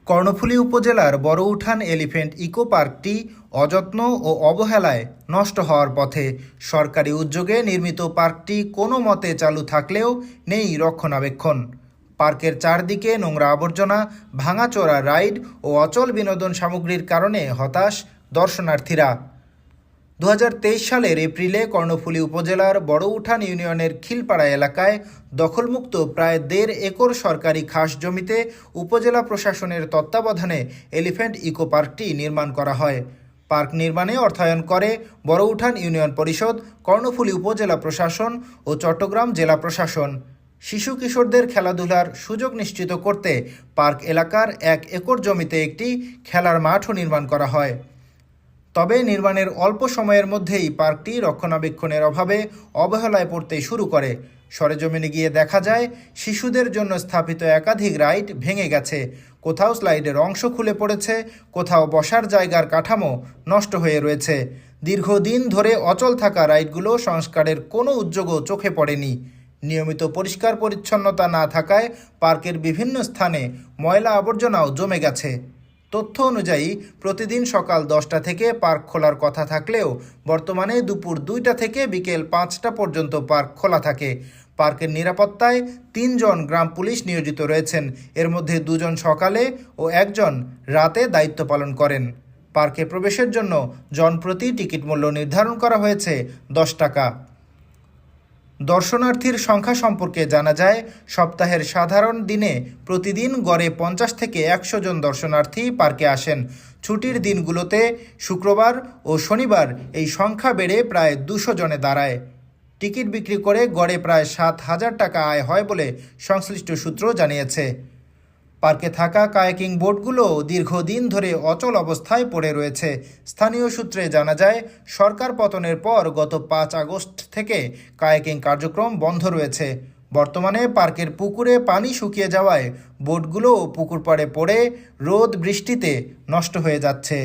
কর্ণফুলী উপজেলার Barauthan elephant eco পার্কটি অযত্ন ও অবহেলায় নষ্ট হওয়ার পথে। সরকারি উদ্যোগে নির্মিত পার্কটি কোনো মতে চালু থাকলেও নেই রক্ষণাবেক্ষণ। পার্কের চারদিকে নোংরা আবর্জনা, ভাঙাচোরা রাইড ও অচল বিনোদন সামগ্রীর কারণে হতাশ দর্শনার্থীরা। 2023 সালের এপ্রিলে কর্ণফুলী উপজেলার বড়উঠান ইউনিয়নের খিলপাড়া এলাকায় দখলমুক্ত প্রায় 1.5 একর সরকারি খাস জমিতে উপজেলা প্রশাসনের তত্ত্বাবধানে এলিফ্যান্ট ইকো পার্কটি নির্মাণ করা হয়। পার্ক নির্মাণে অর্থায়ন করে বড়উঠান ইউনিয়ন পরিষদ, কর্ণফুলী উপজেলা প্রশাসন ও চট্টগ্রাম জেলা প্রশাসন। শিশু কিশোরদের খেলাধুলার সুযোগ নিশ্চিত করতে পার্ক এলাকার 1 একর জমিতে একটি খেলার মাঠও নির্মাণ করা হয়। তবে নির্মাণের অল্প সময়ের মধ্যেই পার্কটি রক্ষণাবেক্ষণের অভাবে অবহেলায় পড়তে শুরু করে। সরেজমিনে গিয়ে দেখা যায়, শিশুদের জন্য স্থাপিত একাধিক রাইড ভেঙে গেছে, কোথাও স্লাইডের অংশ খুলে পড়েছে, কোথাও বসার জায়গার কাঠামো নষ্ট হয়ে রয়েছে। দীর্ঘদিন ধরে অচল থাকা রাইডগুলো সংস্কারের কোনো উদ্যোগও চোখে পড়েনি। নিয়মিত পরিষ্কার পরিচ্ছন্নতা না থাকায় পার্কের বিভিন্ন স্থানে ময়লা আবর্জনাও জমে গেছে। তথ্য অনুযায়ী প্রতিদিন সকাল 10টা থেকে পার্ক খোলার কথা থাকলেও বর্তমানে দুপুর 2টা থেকে বিকেল 5টা পর্যন্ত পার্ক খোলা থাকে। পার্কের নিরাপত্তায় 3 জন গ্রাম পুলিশ নিয়োজিত রয়েছেন, এর মধ্যে 2 জন সকালে ও 1 জন রাতে দায়িত্ব পালন করেন। পার্কে প্রবেশের জন্য জনপ্রতি টিকিট মূল্য নির্ধারণ করা হয়েছে 10 টাকা। দর্শনার্থীর সংখ্যা সম্পর্কে জানা যায়, সপ্তাহের সাধারণ দিনে প্রতিদিন গড়ে 50 থেকে 100 জন দর্শনার্থী পার্কে আসেন। ছুটির দিনগুলোতে শুক্রবার ও শনিবার এই সংখ্যা বেড়ে প্রায় 200 জনে দাঁড়ায়। টিকিট বিক্রি করে গড়ে প্রায় 7,000 টাকা আয় হয় বলে সংশ্লিষ্ট সূত্র জানিয়েছে। পার্কে থাকা কায়াকিং বোটগুলো দীর্ঘদিন ধরে অচল অবস্থায় পড়ে রয়েছে। স্থানীয় সূত্রে জানা যায়, সরকার পতনের পর গত 5 আগস্ট থেকে কায়াকিং কার্যক্রম বন্ধ রয়েছে। বর্তমানে পার্কের পুকুরে পানি শুকিয়ে যাওয়ায় বোটগুলো পুকুর পাড়ে পড়ে রোদ বৃষ্টিতে নষ্ট হয়ে যাচ্ছে।